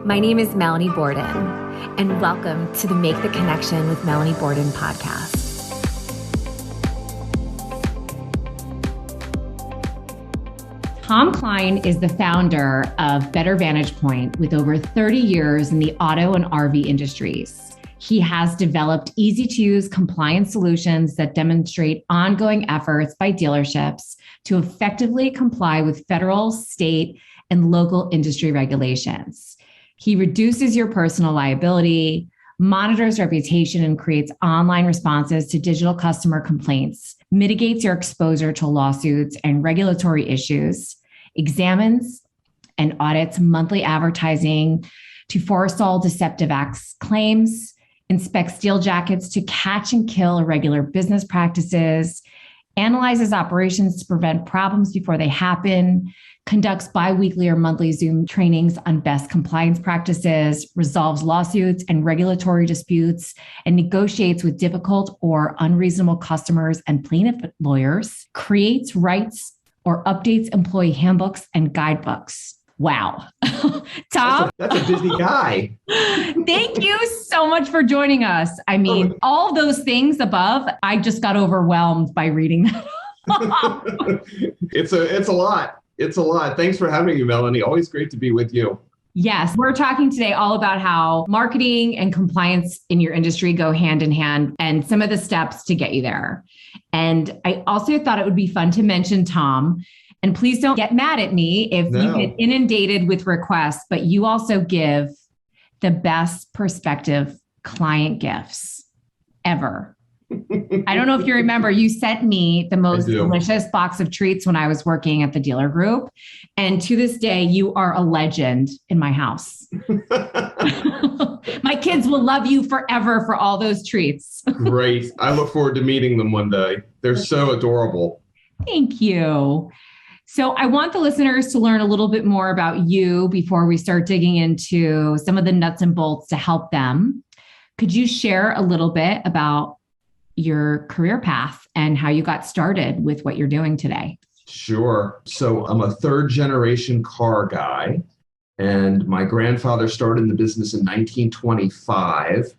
My name is Melanie Borden, and welcome to the Make the Connection with Melanie Borden podcast. Tom Kline is the founder of Better Vantage Point with over 30 years in the auto and RV industries. He has developed easy-to-use compliance solutions that demonstrate ongoing efforts by dealerships to effectively comply with federal, state, and local industry regulations. He reduces your personal liability, monitors reputation, and creates online responses to digital customer complaints, mitigates your exposure to lawsuits and regulatory issues, examines and audits monthly advertising to forestall deceptive acts claims, inspects deal jackets to catch and kill irregular business practices, analyzes operations to prevent problems before they happen, conducts bi-weekly or monthly Zoom trainings on best compliance practices, resolves lawsuits and regulatory disputes, and negotiates with difficult or unreasonable customers and plaintiff lawyers, creates, writes, or updates employee handbooks and guidebooks. Wow. Tom? That's a busy guy. Thank you so much for joining us. I mean, all those things above, I just got overwhelmed by reading that. It's a lot. It's a lot. Thanks for having me, Melanie. Always great to be with you. Yes, we're talking today all about how marketing and compliance in your industry go hand in hand and some of the steps to get you there. And I also thought it would be fun to mention Tom. And please don't get mad at me if you get inundated with requests, but you also give the best prospective client gifts ever. I don't know if you remember, you sent me the most delicious box of treats when I was working at the dealer group. And to this day, you are a legend in my house. My kids will love you forever for all those treats. Great. I look forward to meeting them one day. They're so adorable. Thank you. So I want the listeners to learn a little bit more about you before we start digging into some of the nuts and bolts to help them. Could you share a little bit about your career path and how you got started with what you're doing today? Sure. So I'm a third generation car guy, and my grandfather started in the business in 1925,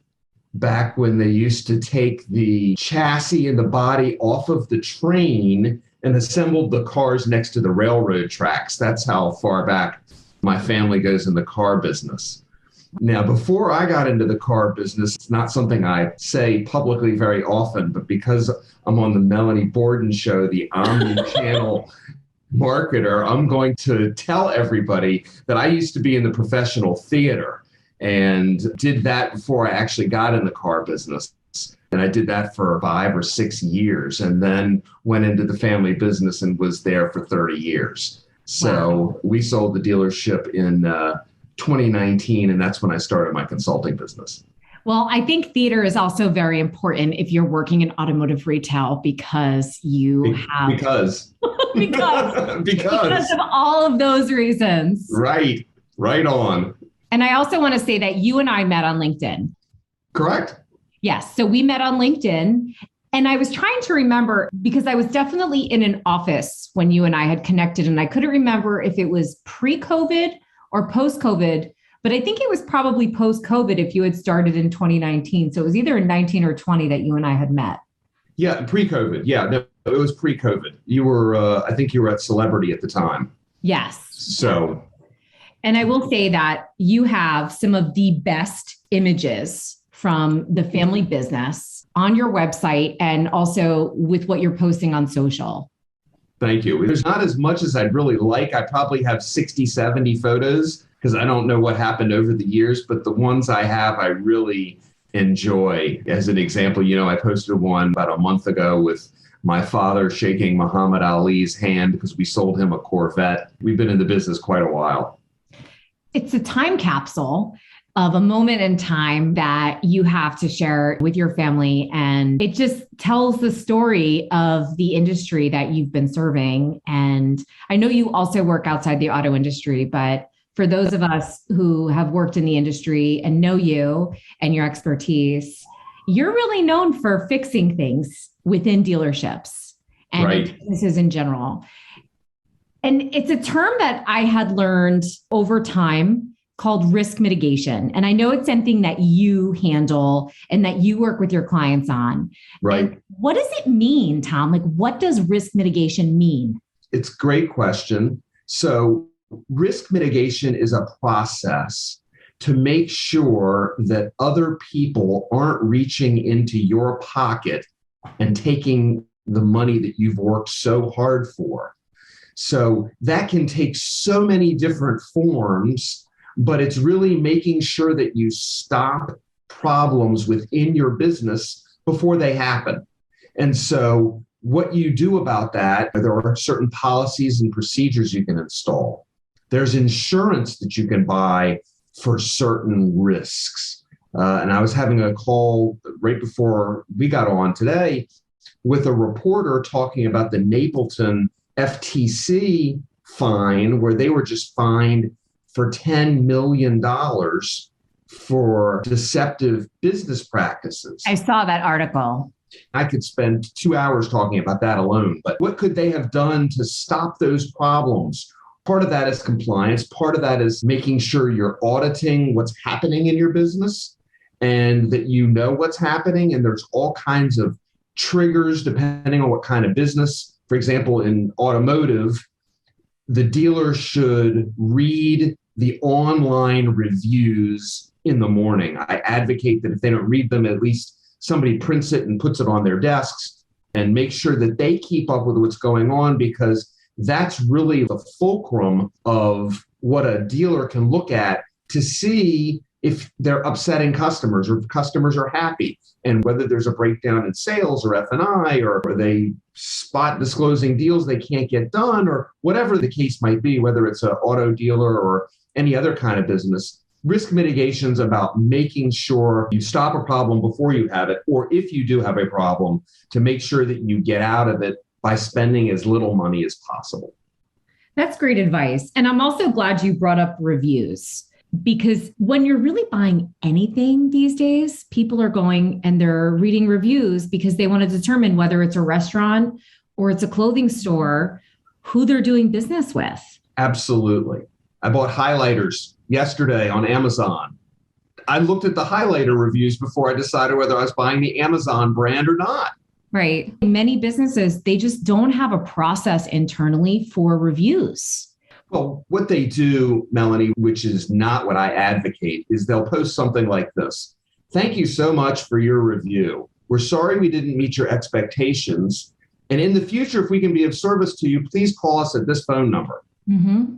back when they used to take the chassis and the body off of the train and assembled the cars next to the railroad tracks. That's how far back my family goes in the car business. Now, before I got into the car business, it's not something I say publicly very often, but because I'm on the Melanie Borden show, the omni-channel marketer, I'm going to tell everybody that I used to be in the professional theater and did that before I actually got in the car business. And I did that for 5 or 6 years and then went into the family business and was there for 30 years. So we sold the dealership in 2019, and that's when I started my consulting business. Well, I think theater is also very important if you're working in automotive retail because you have... Because of all of those reasons. Right on. And I also want to say that you and I met on LinkedIn. Correct. Yes. So we met on LinkedIn, and I was trying to remember because I was definitely in an office when you and I had connected, and I couldn't remember if it was pre-COVID or post-COVID, but I think it was probably post-COVID if you had started in 2019. So it was either in 19 or 20 that you and I had met. Yeah, pre-COVID. Yeah, no, it was pre-COVID. You were, I think you were at Celebrity at the time. Yes. So. And I will say that you have some of the best images from the family business on your website and also with what you're posting on social. Thank you. There's not as much as I'd really like. I probably have 60, 70 photos because I don't know what happened over the years, but the ones I have, I really enjoy. As an example, I posted one about a month ago with my father shaking Muhammad Ali's hand because we sold him a Corvette. We've been in the business quite a while. It's a time capsule of a moment in time that you have to share with your family. And it just tells the story of the industry that you've been serving. And I know you also work outside the auto industry, but for those of us who have worked in the industry and know you and your expertise, you're really known for fixing things within dealerships and businesses in general. And it's a term that I had learned over time called risk mitigation. And I know it's something that you handle and that you work with your clients on. Right. And what does it mean, Tom? Like, what does risk mitigation mean? It's a great question. So risk mitigation is a process to make sure that other people aren't reaching into your pocket and taking the money that you've worked so hard for. So that can take so many different forms, but it's really making sure that you stop problems within your business before they happen. And so what you do about that, there are certain policies and procedures you can install. There's insurance that you can buy for certain risks. And I was having a call right before we got on today with a reporter talking about the Napleton FTC fine, where they were just fined for $10 million for deceptive business practices. I saw that article. I could spend 2 hours talking about that alone, but what could they have done to stop those problems? Part of that is compliance. Part of that is making sure you're auditing what's happening in your business and that you know what's happening. And there's all kinds of triggers depending on what kind of business. For example, in automotive, the dealer should read the online reviews in the morning. I advocate that if they don't read them, at least somebody prints it and puts it on their desks and make sure that they keep up with what's going on, because that's really the fulcrum of what a dealer can look at to see if they're upsetting customers or if customers are happy, and whether there's a breakdown in sales or F&I, or they spot disclosing deals they can't get done, or whatever the case might be, whether it's an auto dealer or any other kind of business. Risk mitigation is about making sure you stop a problem before you have it, or if you do have a problem, to make sure that you get out of it by spending as little money as possible. That's great advice. And I'm also glad you brought up reviews, because when you're really buying anything these days, people are going and they're reading reviews because they want to determine whether it's a restaurant or it's a clothing store, who they're doing business with. Absolutely. I bought highlighters yesterday on Amazon. I looked at the highlighter reviews before I decided whether I was buying the Amazon brand or not. Right. Many businesses, they just don't have a process internally for reviews. Well, what they do, Melanie, which is not what I advocate, is they'll post something like this. Thank you so much for your review. We're sorry we didn't meet your expectations. And in the future, if we can be of service to you, please call us at this phone number. Mm-hmm.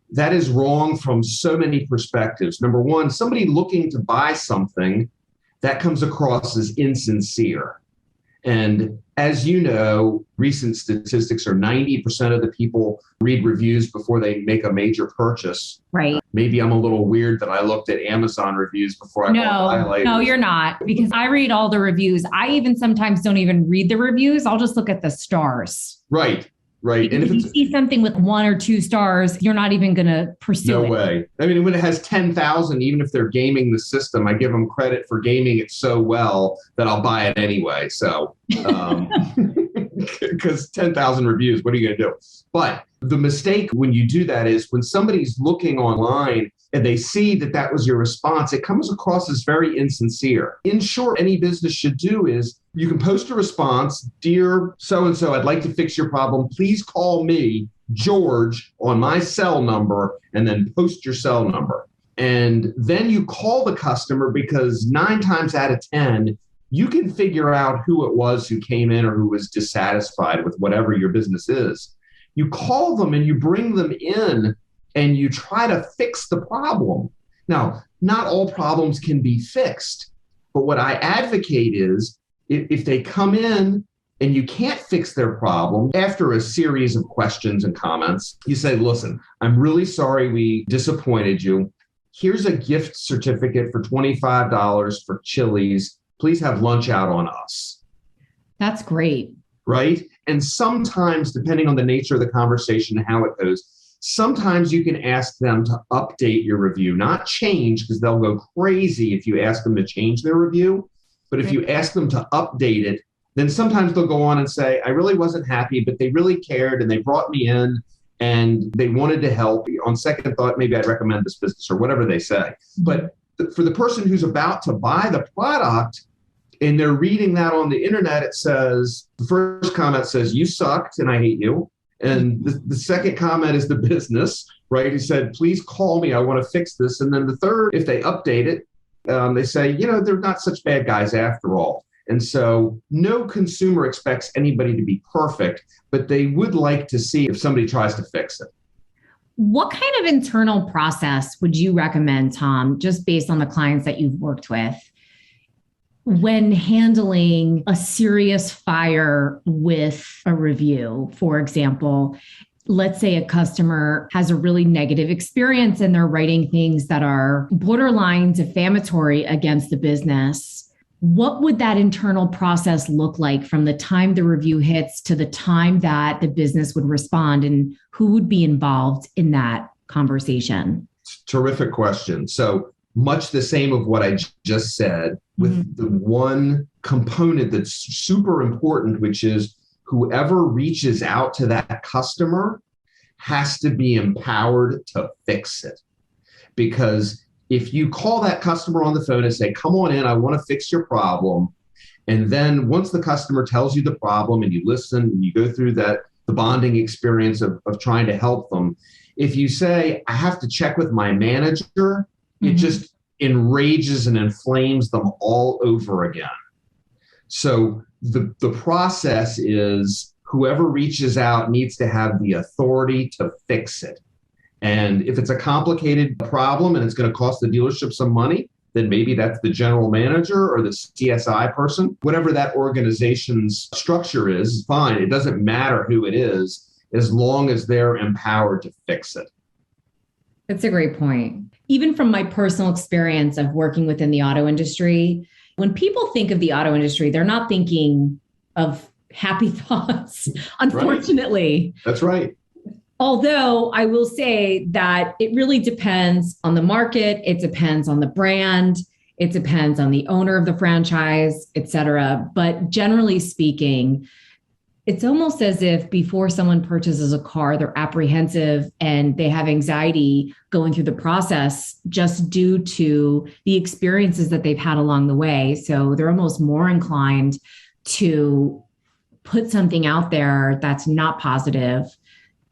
That is wrong from so many perspectives. Number one, somebody looking to buy something, that comes across as insincere. And as you know, recent statistics are 90% of the people read reviews before they make a major purchase. Right. Maybe I'm a little weird that I looked at Amazon reviews before I bought highlighters. No, you're not, because I read all the reviews. I even sometimes don't even read the reviews. I'll just look at the stars. Right. Right. And if you see something with 1 or 2 stars, you're not even going to pursue it. No way. I mean, when it has 10,000, even if they're gaming the system, I give them credit for gaming it so well that I'll buy it anyway. So, because 10,000 reviews, what are you going to do? But the mistake when you do that is when somebody's looking online and they see that that was your response, it comes across as very insincere. In short, any business should do is you can post a response, dear so-and-so, I'd like to fix your problem. Please call me, George, on my cell number, and then post your cell number. And then you call the customer, because 9 times out of 10, you can figure out who it was who came in or who was dissatisfied with whatever your business is. You call them and you bring them in and you try to fix the problem. Now, not all problems can be fixed, but what I advocate is if they come in and you can't fix their problem, after a series of questions and comments, you say, listen, I'm really sorry we disappointed you. Here's a gift certificate for $25 for Chili's. Please have lunch out on us. That's great. Right? And sometimes, depending on the nature of the conversation and how it goes, sometimes you can ask them to update your review, not change, because they'll go crazy if you ask them to change their review. But if you ask them to update it, then sometimes they'll go on and say, I really wasn't happy, but they really cared and they brought me in and they wanted to help. On second thought, maybe I'd recommend this business or whatever they say. But for the person who's about to buy the product and they're reading that on the internet, it says, the first comment says, "You sucked and I hate you." And the second comment is the business, right? He said, "Please call me. I want to fix this." And then the third, if they update it, they say, they're not such bad guys after all. And so no consumer expects anybody to be perfect, but they would like to see if somebody tries to fix it. What kind of internal process would you recommend, Tom, just based on the clients that you've worked with, when handling a serious fire with a review? For example, let's say a customer has a really negative experience and they're writing things that are borderline defamatory against the business. What would that internal process look like from the time the review hits to the time that the business would respond, and who would be involved in that conversation? Terrific question. So much the same of what I just said, with the one component that's super important, which is whoever reaches out to that customer has to be empowered to fix it. Because if you call that customer on the phone and say, "Come on in, I want to fix your problem," and then once the customer tells you the problem and you listen and you go through the bonding experience of trying to help them, if you say, "I have to check with my manager," it just enrages and inflames them all over again. So the process is whoever reaches out needs to have the authority to fix it. And if it's a complicated problem and it's going to cost the dealership some money, then maybe that's the general manager or the CSI person. Whatever that organization's structure is fine. It doesn't matter who it is, as long as they're empowered to fix it. That's a great point. Even from my personal experience of working within the auto industry, when people think of the auto industry, they're not thinking of happy thoughts, unfortunately. Right. That's right. Although I will say that it really depends on the market, it depends on the brand, it depends on the owner of the franchise, et cetera. But generally speaking, it's almost as if before someone purchases a car, they're apprehensive and they have anxiety going through the process just due to the experiences that they've had along the way. So they're almost more inclined to put something out there that's not positive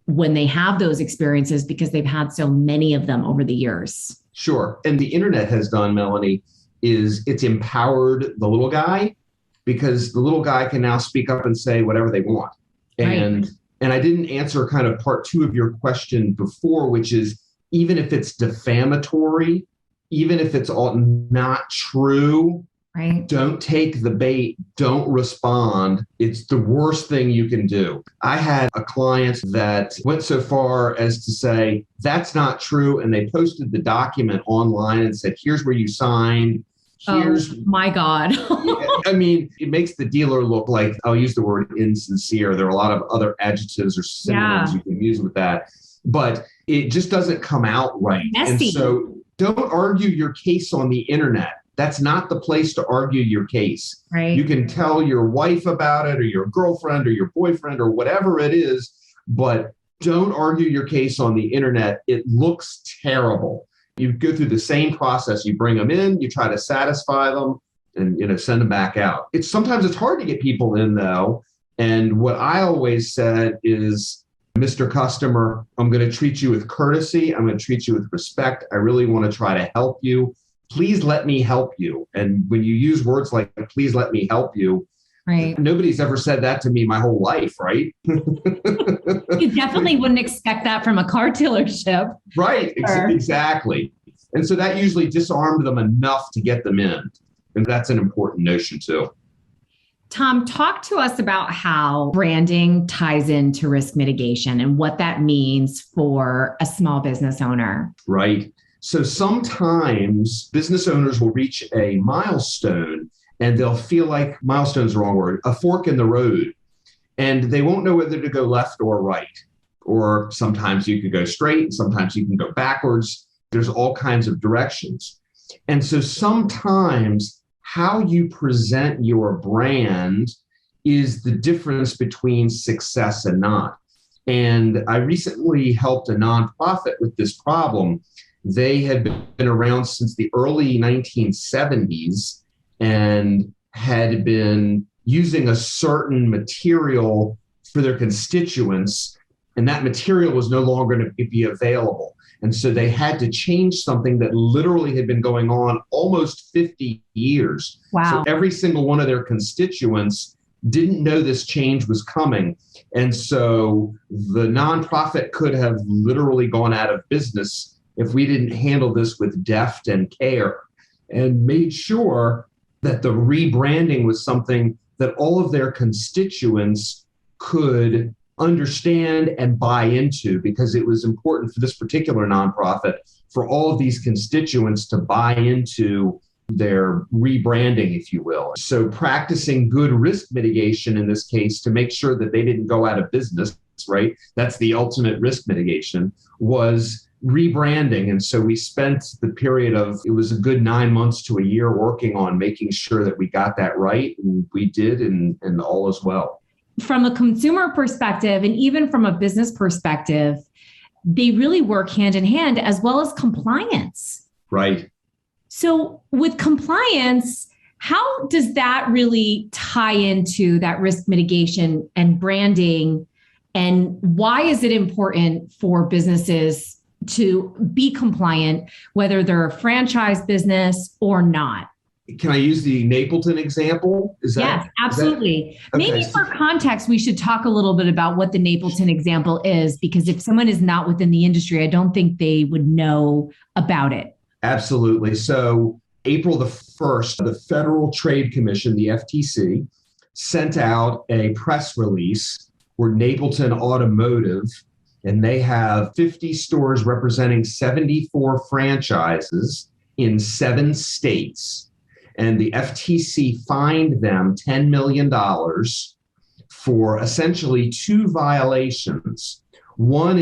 when they have those experiences because they've had so many of them over the years. Sure. And the internet has done, Melanie, is it's empowered the little guy, because the little guy can now speak up and say whatever they want. And I didn't answer kind of part two of your question before, which is even if it's defamatory, even if it's all not true, don't take the bait, don't respond. It's the worst thing you can do. I had a client that went so far as to say, "That's not true." And they posted the document online and said, "Here's where you signed. Here's..." Oh my God. I mean, it makes the dealer look like, I'll use the word insincere. There are a lot of other adjectives or synonyms you can use with that, but it just doesn't come out right. Messy. And so don't argue your case on the internet. That's not the place to argue your case. Right. You can tell your wife about it or your girlfriend or your boyfriend or whatever it is, but don't argue your case on the internet. It looks terrible. You go through the same process. You bring them in, you try to satisfy them, and send them back out. Sometimes it's hard to get people in, though. And what I always said is, "Mr. Customer, I'm going to treat you with courtesy. I'm going to treat you with respect. I really want to try to help you. Please let me help you." And when you use words like "please let me help you," nobody's ever said that to me my whole life, right? You definitely wouldn't expect that from a car dealership. Right, exactly. And so that usually disarmed them enough to get them in. And that's an important notion too. Tom, talk to us about how branding ties into risk mitigation and what that means for a small business owner. Right. So sometimes business owners will reach a milestone and they'll feel like, milestone's the wrong word, a fork in the road, and they won't know whether to go left or right. Or sometimes you could go straight, sometimes you can go backwards. There's all kinds of directions. And so sometimes how you present your brand is the difference between success and not. And I recently helped a nonprofit with this problem. They had been around since the early 1970s and had been using a certain material for their constituents, and that material was no longer going to be available. And so they had to change something that literally had been going on almost 50 years. Wow. So every single one of their constituents didn't know this change was coming. And so the nonprofit could have literally gone out of business if we didn't handle this with deft and care and made sure that the rebranding was something that all of their constituents could understand and buy into, because it was important for this particular nonprofit for all of these constituents to buy into their rebranding, if you will. So practicing good risk mitigation in this case to make sure that they didn't go out of business, right? That's the ultimate risk mitigation, was rebranding. And so we spent the period of, it was a good 9 months to a year working on making sure that we got that right. And we did, and all is well. From a consumer perspective, and even from a business perspective, they really work hand in hand, as well as compliance. Right. So with compliance, how does that really tie into that risk mitigation and branding? And why is it important for businesses to be compliant, whether they're a franchise business or not? Can I use the Napleton example? Yes, absolutely. Okay. Maybe for context, we should talk a little bit about what the Napleton example is, because if someone is not within the industry, I don't think they would know about it. Absolutely. So April the 1st, the Federal Trade Commission, the FTC, sent out a press release where Napleton Automotive, and they have 50 stores representing 74 franchises in 7 states. And the FTC fined them $10 million for essentially 2 violations. One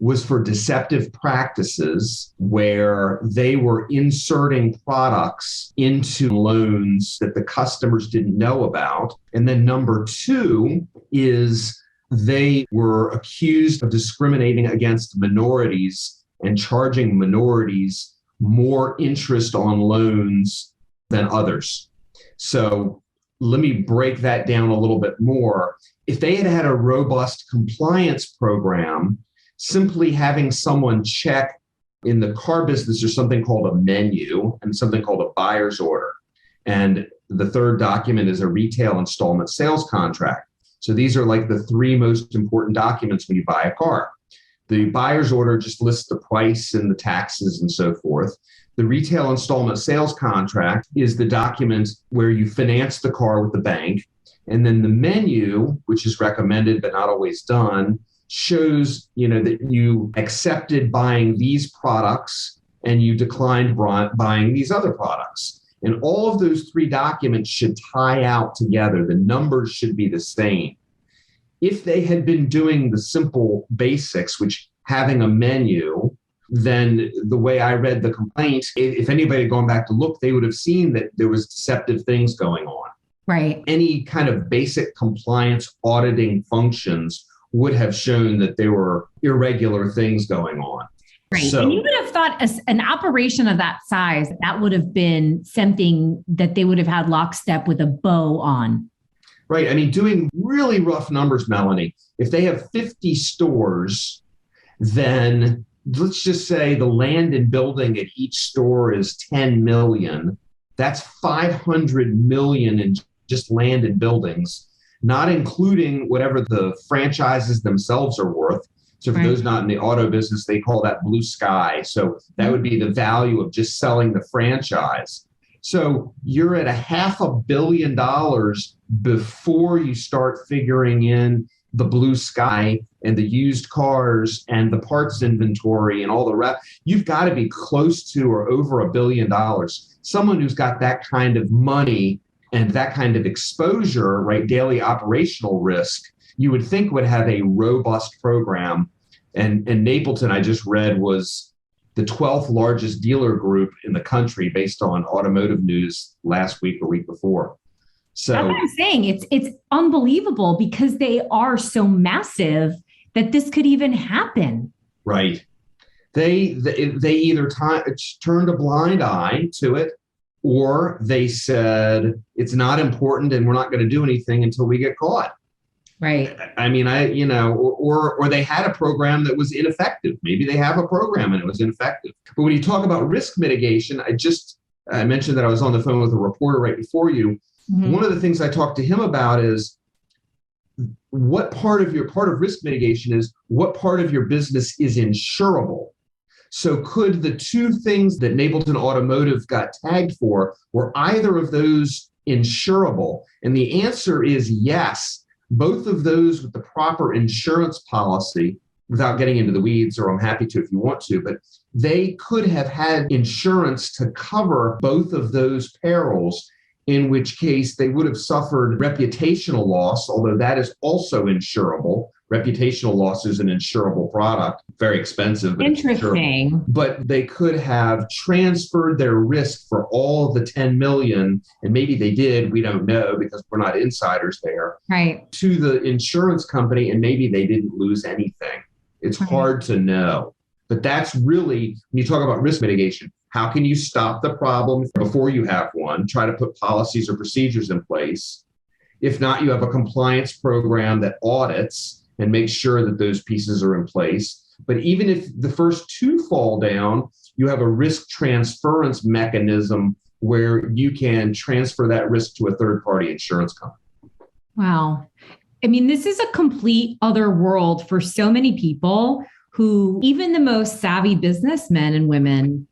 was for deceptive practices, where they were inserting products into loans that the customers didn't know about. And then number 2 is they were accused of discriminating against minorities and charging minorities more interest on loans than others. So let me break that down a little bit more. If they had had a robust compliance program, simply having someone check in the car business, there's something called a menu and something called a buyer's order. And the third document is a retail installment sales contract. So these are like the 3 most important documents when you buy a car. The buyer's order just lists the price and the taxes and so forth. The retail installment sales contract is the document where you finance the car with the bank. And then the menu, which is recommended but not always done, shows, that you accepted buying these products and you declined buying these other products. And all of those 3 documents should tie out together. The numbers should be the same. If they had been doing the simple basics, which having a menu, then the way I read the complaint, if anybody had gone back to look, they would have seen that there was deceptive things going on. Right. Any kind of basic compliance auditing functions would have shown that there were irregular things going on. Right. So, and you would have thought an operation of that size, that would have been something that they would have had lockstep with a bow on. Right. I mean, doing really rough numbers, Melanie, if they have 50 stores, then let's just say the land and building at each store is 10 million. That's 500 million in just land and buildings, not including whatever the franchises themselves are worth. So for those not in the auto business, they call that blue sky. So that would be the value of just selling the franchise. So you're at $500 million before you start figuring in the blue sky and the used cars and the parts inventory and all the rest. You've got to be close to or over $1 billion. Someone who's got that kind of money and that kind of exposure, right, daily operational risk, you would think would have a robust program. And Napleton, I just read, was the 12th largest dealer group in the country based on Automotive News last week or week before. So that's what I'm saying. It's unbelievable because they are so massive that this could even happen. Right. They either turned a blind eye to it, or they said it's not important and we're not going to do anything until we get caught. Right. I mean, or they had a program that was ineffective. Maybe they have a program and it was ineffective. But when you talk about risk mitigation, I mentioned that I was on the phone with a reporter right before you. Mm-hmm. One of the things I talked to him about is what part of risk mitigation is what part of your business is insurable. So could the two things that Napleton Automotive got tagged for, were either of those insurable? And the answer is yes. Both of those with the proper insurance policy, without getting into the weeds, or I'm happy to if you want to, but they could have had insurance to cover both of those perils, in which case they would have suffered reputational loss, although that is also insurable. Reputational loss is an insurable product, very expensive. But interesting. But they could have transferred their risk for all of the 10 million, and maybe they did, we don't know because we're not insiders there, right, to the insurance company, and maybe they didn't lose anything. It's hard to know. But that's really, when you talk about risk mitigation, how can you stop the problem before you have one? Try to put policies or procedures in place. If not, you have a compliance program that audits and makes sure that those pieces are in place. But even if the first two fall down, you have a risk transference mechanism where you can transfer that risk to a third-party insurance company. Wow. I mean, this is a complete other world for so many people who, even the most savvy businessmen and women,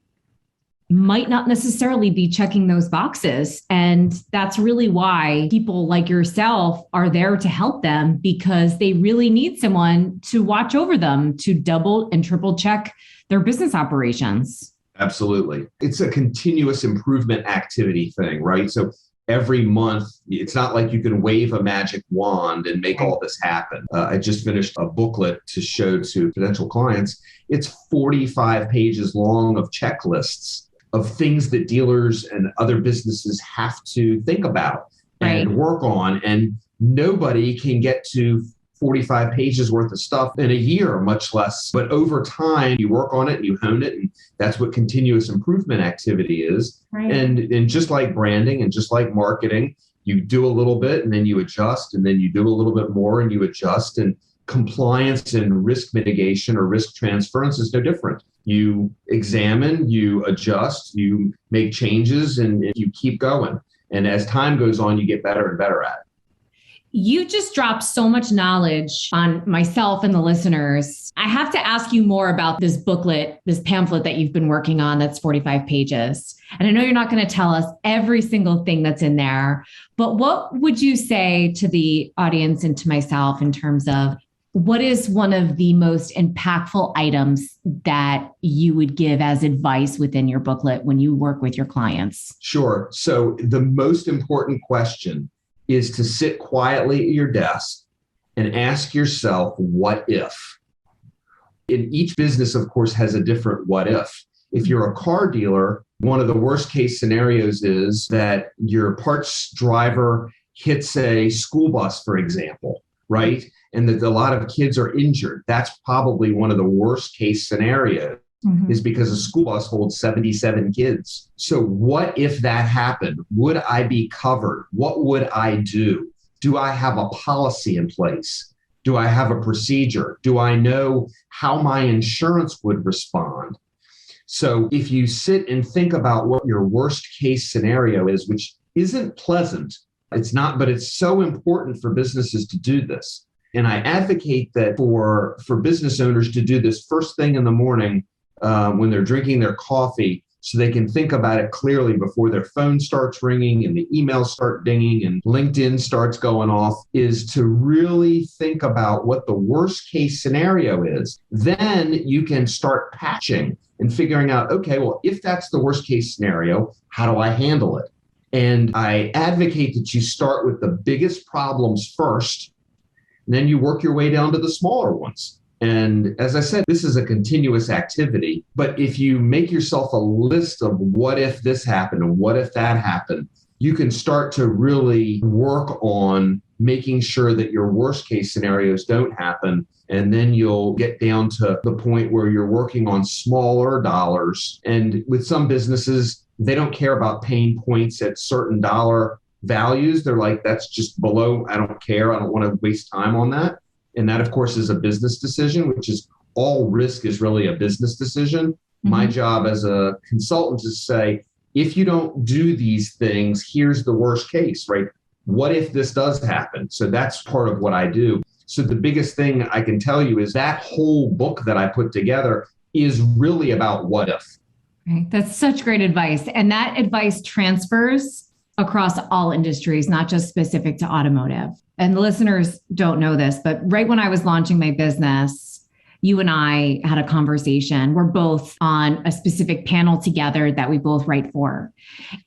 might not necessarily be checking those boxes. And that's really why people like yourself are there to help them, because they really need someone to watch over them, to double and triple check their business operations. Absolutely. It's a continuous improvement activity thing, right? So every month, it's not like you can wave a magic wand and make all this happen. I just finished a booklet to show to potential clients. It's 45 pages long of checklists of things that dealers and other businesses have to think about and work on. And nobody can get to 45 pages worth of stuff in a year, much less. But over time, you work on it and you hone it. And that's what continuous improvement activity is. Right. And just like branding and just like marketing, you do a little bit and then you adjust, and then you do a little bit more and you adjust. And compliance and risk mitigation or risk transference is no different. You examine, you adjust, you make changes, and you keep going. And as time goes on, you get better and better at it. You just dropped so much knowledge on myself and the listeners. I have to ask you more about this booklet, this pamphlet that you've been working on that's 45 pages. And I know you're not going to tell us every single thing that's in there, but what would you say to the audience and to myself in terms of what is one of the most impactful items that you would give as advice within your booklet when you work with your clients? Sure. So the most important question is to sit quietly at your desk and ask yourself, what if? And each business, of course, has a different what if. If you're a car dealer, one of the worst case scenarios is that your parts driver hits a school bus, for example, right? And that a lot of kids are injured. That's probably one of the worst case scenarios, is because a school bus holds 77 kids. So what if that happened? Would I be covered? What would I do? Do I have a policy in place? Do I have a procedure? Do I know how my insurance would respond? So if you sit and think about what your worst case scenario is, which isn't pleasant, it's not, but it's so important for businesses to do this. And I advocate that for business owners to do this first thing in the morning when they're drinking their coffee, so they can think about it clearly before their phone starts ringing and the emails start dinging and LinkedIn starts going off, is to really think about what the worst case scenario is. Then you can start patching and figuring out, okay, well, if that's the worst case scenario, how do I handle it? And I advocate that you start with the biggest problems first, and then you work your way down to the smaller ones. And as I said, this is a continuous activity. But if you make yourself a list of what if this happened and what if that happened, you can start to really work on making sure that your worst case scenarios don't happen. And then you'll get down to the point where you're working on smaller dollars. And with some businesses, they don't care about pain points at certain dollar values. They're like, that's just below. I don't care. I don't want to waste time on that. And that, of course, is a business decision, which is all risk is really a business decision. Mm-hmm. My job as a consultant is to say, if you don't do these things, here's the worst case, right? What if this does happen? So that's part of what I do. So the biggest thing I can tell you is that whole book that I put together is really about what if. Right. That's such great advice. And that advice transfers across all industries, not just specific to automotive. And the listeners don't know this, but right when I was launching my business, you and I had a conversation. We're both on a specific panel together that we both write for.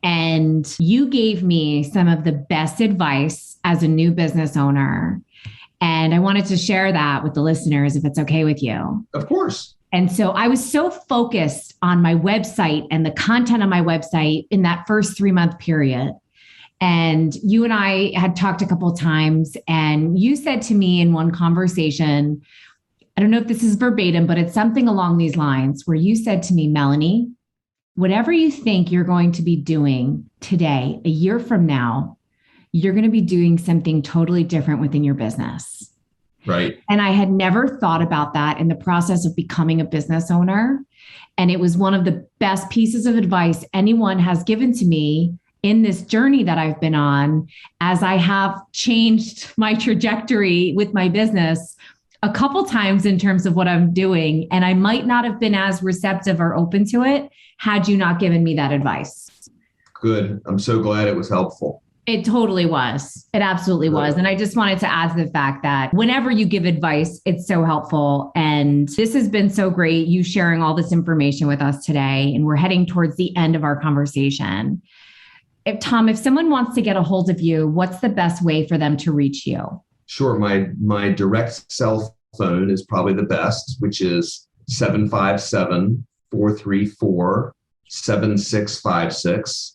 And you gave me some of the best advice as a new business owner. And I wanted to share that with the listeners, if it's okay with you. Of course. And so I was so focused on my website and the content on my website in that first 3-month period. And you and I had talked a couple of times, and you said to me in one conversation, I don't know if this is verbatim, but it's something along these lines where you said to me, Melanie, whatever you think you're going to be doing today, a year from now, you're going to be doing something totally different within your business. Right. And I had never thought about that in the process of becoming a business owner. And it was one of the best pieces of advice anyone has given to me in this journey that I've been on, as I have changed my trajectory with my business a couple times in terms of what I'm doing. And I might not have been as receptive or open to it had you not given me that advice. Good. I'm so glad it was helpful. It totally was. It absolutely was. And I just wanted to add to the fact that whenever you give advice, it's so helpful. And this has been so great, you sharing all this information with us today. And we're heading towards the end of our conversation. Tom, if someone wants to get a hold of you, what's the best way for them to reach you? Sure. My direct cell phone is probably the best, which is 757-434-7656.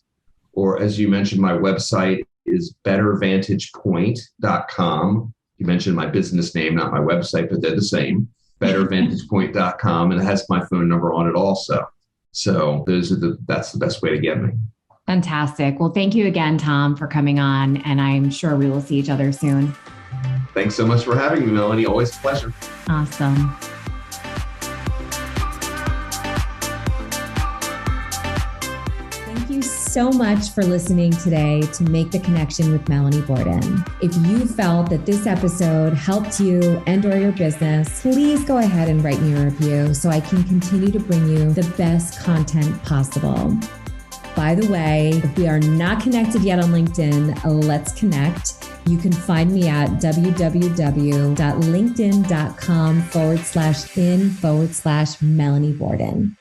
Or as you mentioned, my website is bettervantagepoint.com. You mentioned my business name, not my website, but they're the same. Bettervantagepoint.com, and it has my phone number on it also. So that's the best way to get me. Fantastic. Well, thank you again, Tom, for coming on, and I'm sure we will see each other soon. Thanks so much for having me, Melanie. Always a pleasure. Awesome. Thank you so much for listening today to Make the Connection with Melanie Borden. If you felt that this episode helped you and or your business, please go ahead and write me a review so I can continue to bring you the best content possible. By the way, if we are not connected yet on LinkedIn, let's connect. You can find me at www.linkedin.com/in/Melanie Borden.